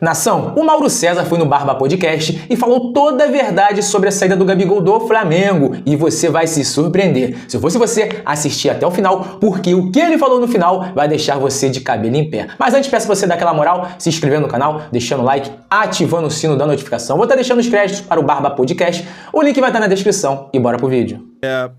Nação, o Mauro César foi no Barba Podcast e falou toda a verdade sobre a saída do Gabigol do Flamengo e você vai se surpreender. Se eu fosse você, assistir até o final, porque o que ele falou no final vai deixar você de cabelo em pé. Mas antes peço você dar aquela moral, se inscrevendo no canal, deixando o like, ativando o sino da notificação. Vou estar deixando os créditos para o Barba Podcast, o link vai estar na descrição e bora pro vídeo. O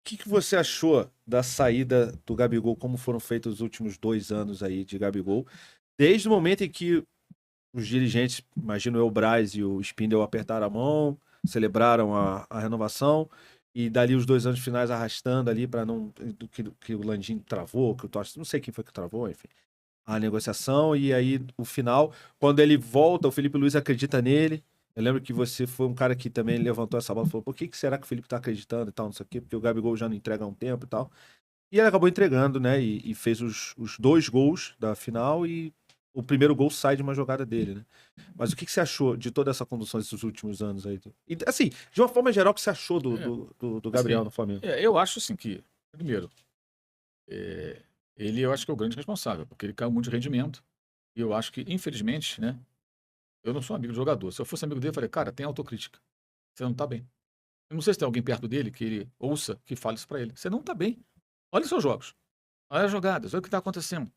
que você achou da saída do Gabigol, como foram feitos os últimos 2 anos aí de Gabigol, desde o momento em que os dirigentes, imagino eu, o Braz e o Spindle apertaram a mão, celebraram a renovação, e dali os 2 anos finais arrastando ali para não... que o Landim travou, que o Totti, não sei quem foi que travou, enfim, a negociação, e aí o final, quando ele volta, o Felipe Luiz acredita nele. Eu lembro que você foi um cara que também levantou essa bola e falou, por que será que o Felipe tá acreditando e tal, não sei o quê, porque o Gabigol já não entrega há um tempo e tal. E ele acabou entregando, né, e fez os 2 gols da final, e o primeiro gol sai de uma jogada dele, né? Mas o que você achou de toda essa condução desses últimos anos aí? E, assim, de uma forma geral, o que você achou do Gabriel no Flamengo? Eu acho, assim, que, primeiro, ele eu acho que é o grande responsável, porque ele caiu muito de rendimento, e eu acho que, infelizmente, né, eu não sou amigo do jogador. Se eu fosse amigo dele, eu falei, cara, tem autocrítica. Você não tá bem. Eu não sei se tem alguém perto dele que ele ouça, que fale isso pra ele. Você não tá bem. Olha os seus jogos. Olha as jogadas. Olha o que tá acontecendo.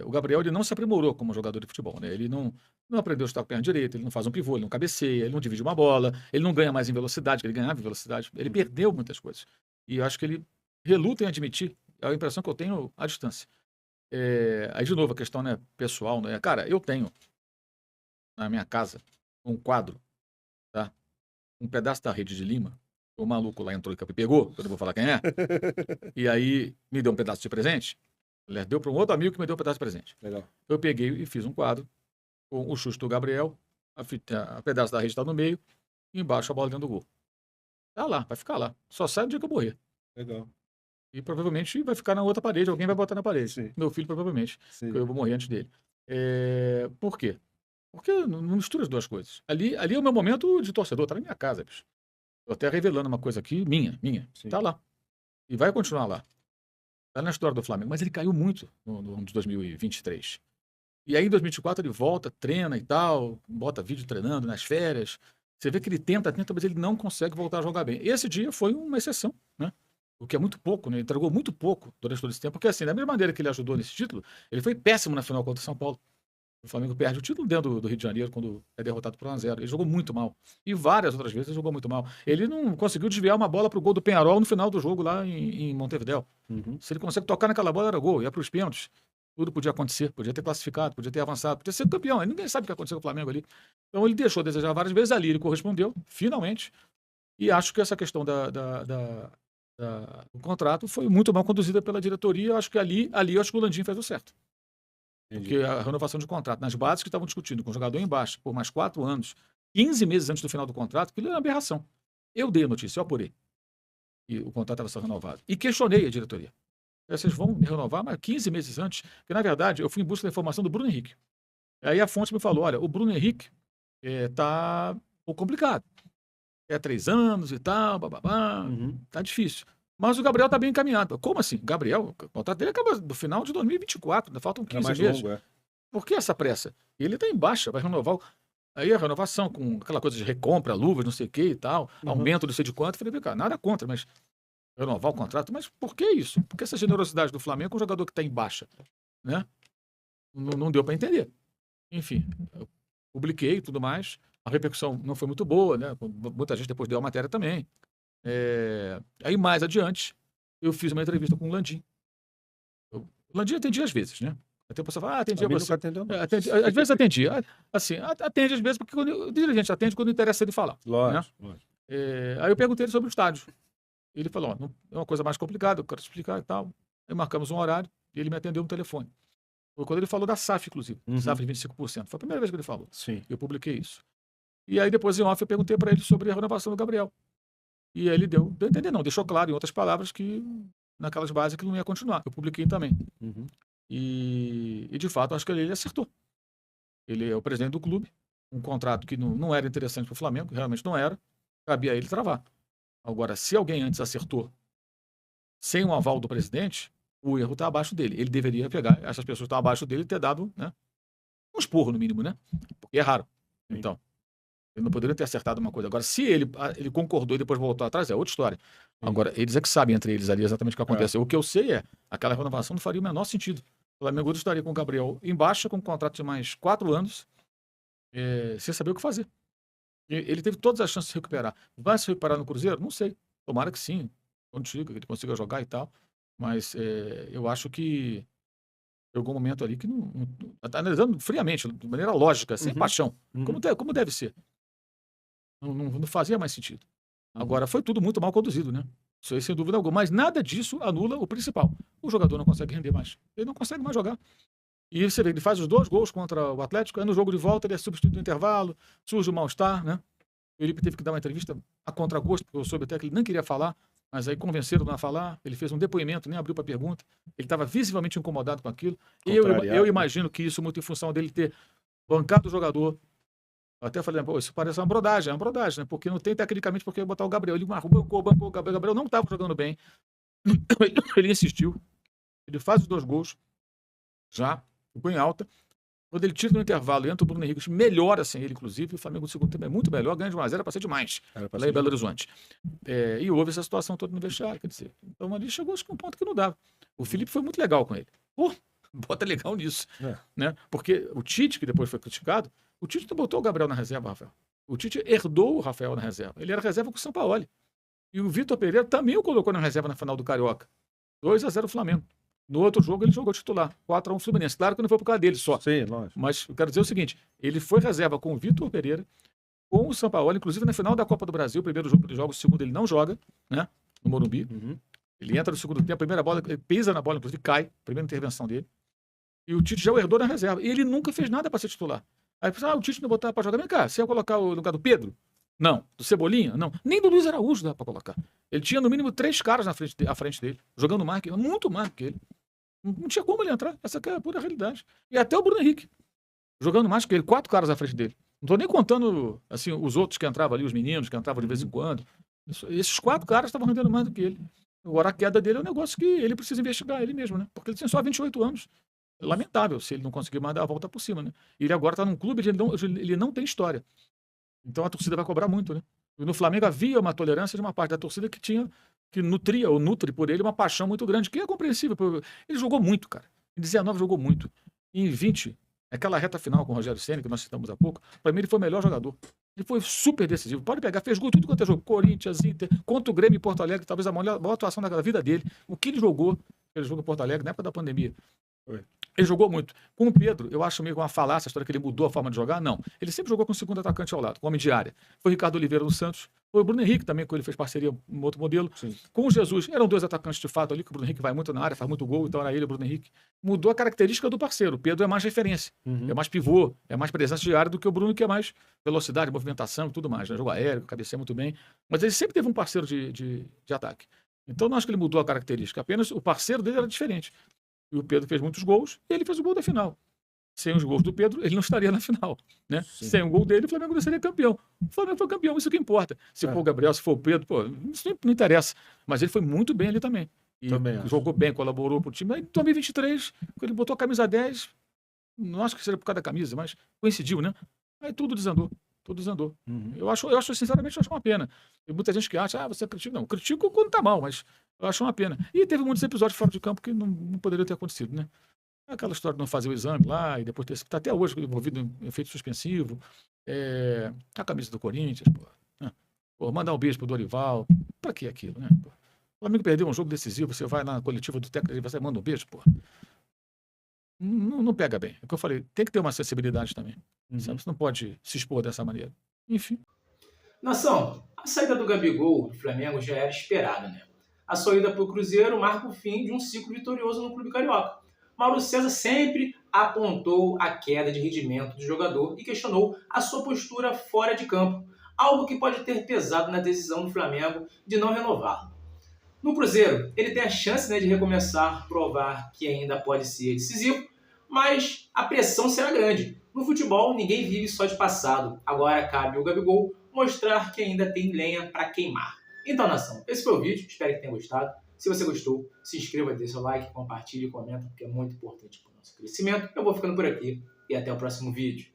O Gabriel, ele não se aprimorou como jogador de futebol, né? Ele não aprendeu a chutar com a perna direita, ele não faz um pivô, ele não cabeceia, ele não divide uma bola, ele não ganha mais em velocidade, que ele ganhava em velocidade. Ele perdeu muitas coisas. E eu acho que ele reluta em admitir. É a impressão que eu tenho à distância. Aí, de novo, a questão, né, pessoal, né? Cara, eu tenho na minha casa um quadro, tá? Um pedaço da Rede de Lima. O maluco lá entrou e pegou, eu não vou falar quem é. E aí me deu um pedaço de presente. Ele deu para um outro amigo que me deu um pedaço de presente. Legal. Eu peguei e fiz um quadro com o chute do Gabriel, a pedaço da rede está no meio, e embaixo a bola dentro do gol. Tá lá, vai ficar lá. Só sai no dia que eu morrer. Legal. E provavelmente vai ficar na outra parede, alguém vai botar na parede. Sim. Meu filho, provavelmente, Sim. que eu vou morrer antes dele. Por quê? Porque não mistura as duas coisas. Ali é o meu momento de torcedor, tá na minha casa, bicho. Tô até revelando uma coisa aqui, minha. Sim. Tá lá. E vai continuar lá. Tá na história do Flamengo. Mas ele caiu muito no ano de 2023. E aí, em 2024, ele volta, treina e tal, bota vídeo treinando nas férias. Você vê que ele tenta, mas ele não consegue voltar a jogar bem. Esse dia foi uma exceção, né? O que é muito pouco, né? Ele entregou muito pouco durante todo esse tempo. Porque, assim, da mesma maneira que ele ajudou nesse título, ele foi péssimo na final contra o São Paulo. O Flamengo perde o título dentro do Rio de Janeiro, quando é derrotado por 1-0. Ele jogou muito mal. E várias outras vezes ele jogou muito mal. Ele não conseguiu desviar uma bola pro gol do Peñarol no final do jogo lá em Montevidéu. Se ele consegue tocar naquela bola, era gol. Ia para os pênaltis. Tudo podia acontecer. Podia ter classificado, podia ter avançado, podia ser campeão. Ninguém sabe o que aconteceu com o Flamengo ali. Então ele deixou a desejar várias vezes. Ali ele correspondeu, finalmente. E acho que essa questão do contrato foi muito mal conduzida pela diretoria. Acho que ali eu acho que o Landim fez o certo. Porque a renovação de contrato, nas bases que estavam discutindo com o jogador embaixo por mais 4 anos, 15 meses antes do final do contrato, aquilo era uma aberração. Eu dei a notícia, eu apurei. E o contrato estava sendo renovado. E questionei a diretoria. Vocês vão me renovar, mas 15 meses antes? Porque, na verdade, eu fui em busca da informação do Bruno Henrique. Aí a fonte me falou, olha, o Bruno Henrique tá um pouco complicado. 3 anos e tal, bababá, tá difícil. Mas o Gabriel tá bem encaminhado. Como assim? Gabriel, o contrato dele acaba no final de 2024, ainda faltam 15 meses. Longo, Por que essa pressa? Ele tá em baixa, vai renovar. Aí a renovação com aquela coisa de recompra, luvas, não sei o que e tal, aumento não sei de quanto. Eu falei, cara, nada contra, mas renovar o contrato. Mas por que isso? Por que essa generosidade do Flamengo com um jogador que tá em baixa? Né? Não deu para entender. Enfim, eu publiquei e tudo mais. A repercussão não foi muito boa, né? Muita gente depois deu a matéria também. Aí, mais adiante, eu fiz uma entrevista com o Landim. O Landim atendia às vezes, né? Até você fala, atendia você. Às vezes atendia. Assim, atende às vezes, porque o dirigente atende quando interessa ele falar. Lógico. Aí eu perguntei ele sobre o estádio. Ele falou, é uma coisa mais complicada, eu quero te explicar e tal. Aí marcamos um horário e ele me atendeu no telefone. Foi quando ele falou da SAF, inclusive. SAF de 25%. Foi a primeira vez que ele falou. Sim. Eu publiquei isso. E aí depois, em off, eu perguntei para ele sobre a renovação do Gabriel. E aí ele deu a entender, não, deixou claro, em outras palavras, que naquelas bases que não ia continuar. Eu publiquei também. E de fato, acho que ele acertou. Ele é o presidente do clube, um contrato que não era interessante para o Flamengo, realmente não era, cabia a ele travar. Agora, se alguém antes acertou sem um aval do presidente, o erro está abaixo dele. Ele deveria pegar essas pessoas que estão abaixo dele e ter dado, né, um esporro no mínimo, né? Porque é raro. Sim. Então, ele não poderia ter acertado uma coisa. Agora, se ele concordou e depois voltou atrás, é outra história. Agora, eles é que sabem entre eles ali exatamente o que aconteceu. O que eu sei é, aquela renovação não faria o menor sentido. O Flamengo estaria com o Gabriel embaixo, com um contrato de mais 4 anos, sem saber o que fazer. Ele teve todas as chances de se recuperar. Vai se recuperar no Cruzeiro? Não sei. Tomara que sim. Contigo, que ele consiga jogar e tal. Mas eu acho que chegou um momento ali que não tá analisando friamente, de maneira lógica, sem paixão, como deve ser. Não fazia mais sentido. Agora, foi tudo muito mal conduzido, né? Isso aí, sem dúvida alguma. Mas nada disso anula o principal. O jogador não consegue render mais. Ele não consegue mais jogar. E você vê, ele faz os 2 gols contra o Atlético, aí no jogo de volta ele é substituído no intervalo, surge o mal-estar, né? O Felipe teve que dar uma entrevista a contragosto, porque eu soube até que ele nem queria falar, mas aí convenceram a falar, ele fez um depoimento, nem abriu para pergunta, ele estava visivelmente incomodado com aquilo. Eu imagino que isso muito em função dele ter bancado o jogador. Eu até falei, pô, isso parece uma brodagem, né? Porque não tem tecnicamente por que botar o Gabriel. Ele bancou o Gabriel não estava jogando bem. Ele insistiu, ele faz os 2 gols, já, ficou em alta. Quando ele tira no intervalo e entra o Bruno Henrique, melhora sem ele, inclusive. O Flamengo no segundo tempo é muito melhor, ganha de 1-0, para ser demais. Lá em Belo Horizonte. E houve essa situação toda no vestiário, quer dizer. Então ali chegou a um ponto que não dava. O Felipe foi muito legal com ele. Pô, bota legal nisso. Né? Porque o Tite, que depois foi criticado, o Tite não botou o Gabriel na reserva, Rafael. O Tite herdou o Rafael na reserva. Ele era reserva com o Sampaoli. E o Vitor Pereira também o colocou na reserva na final do Carioca. 2-0 Flamengo. No outro jogo ele jogou titular, 4-1 Fluminense. Claro que não foi por causa dele só. Sim, lógico. Mas eu quero dizer o seguinte, ele foi reserva com o Vitor Pereira, com o Sampaoli, inclusive na final da Copa do Brasil, o primeiro jogo ele joga, o segundo ele não joga, né? No Morumbi. Ele entra no segundo tempo, a primeira bola, ele pisa na bola, inclusive cai, primeira intervenção dele. E o Tite já o herdou na reserva. E ele nunca fez nada para ser titular. Aí o Tite não botava para jogar. Vem cá, você ia colocar no lugar do Pedro? Não. Do Cebolinha? Não. Nem do Luiz Araújo dá para colocar. Ele tinha no mínimo 3 caras à frente dele, jogando mais que ele, muito mais que ele. Não tinha como ele entrar. Essa aqui é a pura realidade. E até o Bruno Henrique, jogando mais que ele, 4 caras à frente dele. Não estou nem contando assim, os outros que entravam ali, os meninos que entravam de vez em quando. Esses 4 caras estavam rendendo mais do que ele. Agora a queda dele é um negócio que ele precisa investigar ele mesmo, né? Porque ele tem só 28 anos. Lamentável se ele não conseguir mais dar a volta por cima, né? E ele agora está num clube onde ele não tem história. Então a torcida vai cobrar muito, né? E no Flamengo havia uma tolerância de uma parte da torcida que nutria ou nutre por ele uma paixão muito grande, que é compreensível. Ele jogou muito, cara. Em 19 jogou muito. E em 20, aquela reta final com o Rogério Ceni, que nós citamos há pouco, para mim ele foi o melhor jogador. Ele foi super decisivo. Pode pegar, fez gol tudo quanto é jogo. Corinthians, Inter, contra o Grêmio e Porto Alegre, talvez a maior atuação da vida dele. O que ele jogou, aquele jogo em Porto Alegre, na época da pandemia. Ele jogou muito. Com o Pedro, eu acho meio uma falácia a história que ele mudou a forma de jogar. Não. Ele sempre jogou com o segundo atacante ao lado, com o homem de área. Foi o Ricardo Oliveira do Santos. Foi o Bruno Henrique também, com ele fez parceria um outro modelo. Sim. Com o Jesus, eram 2 atacantes de fato ali, que o Bruno Henrique vai muito na área, faz muito gol, então era ele, o Bruno Henrique. Mudou a característica do parceiro. O Pedro é mais referência, é mais pivô, é mais presença de área do que o Bruno, que é mais velocidade, movimentação e tudo mais. Né? Jogo aéreo, cabeceia muito bem. Mas ele sempre teve um parceiro de ataque. Então não acho que ele mudou a característica, apenas o parceiro dele era diferente. E o Pedro fez muitos gols e ele fez o gol da final. Sem os gols do Pedro, ele não estaria na final. Né? Sem o gol dele, o Flamengo não seria campeão. O Flamengo foi campeão, isso que importa. Se for o Gabriel, se for o Pedro, pô, isso não interessa. Mas ele foi muito bem ali também. E jogou bem, colaborou pro time. Aí em 2023, quando ele botou a camisa 10, não acho que seja por causa da camisa, mas coincidiu, né? Aí tudo desandou. Tudo desandou. Eu acho, sinceramente, eu acho uma pena. E muita gente que acha, você critica. Não, critico quando tá mal, mas eu acho uma pena. E teve muitos episódios fora de campo que não poderiam ter acontecido, né? Aquela história de não fazer o exame lá, e depois ter até hoje envolvido em efeito suspensivo. A camisa do Corinthians, pô. Mandar um beijo pro Dorival. Pra que aquilo, né? Pô. O Flamengo perdeu um jogo decisivo, você vai na coletiva do técnico e você manda um beijo, pô. Não pega bem. É o que eu falei, tem que ter uma sensibilidade também. Você não pode se expor dessa maneira. Enfim. Nação, a saída do Gabigol do Flamengo já era esperada, né? A sua ida para o Cruzeiro marca o fim de um ciclo vitorioso no clube carioca. Mauro César sempre apontou a queda de rendimento do jogador e questionou a sua postura fora de campo, algo que pode ter pesado na decisão do Flamengo de não renová-lo. No Cruzeiro, ele tem a chance de recomeçar, provar que ainda pode ser decisivo, mas a pressão será grande. No futebol, ninguém vive só de passado. Agora cabe ao Gabigol mostrar que ainda tem lenha para queimar. Então, nação, esse foi o vídeo. Espero que tenha gostado. Se você gostou, se inscreva, dê seu like, compartilhe e comenta, porque é muito importante para o nosso crescimento. Eu vou ficando por aqui. e até o próximo vídeo.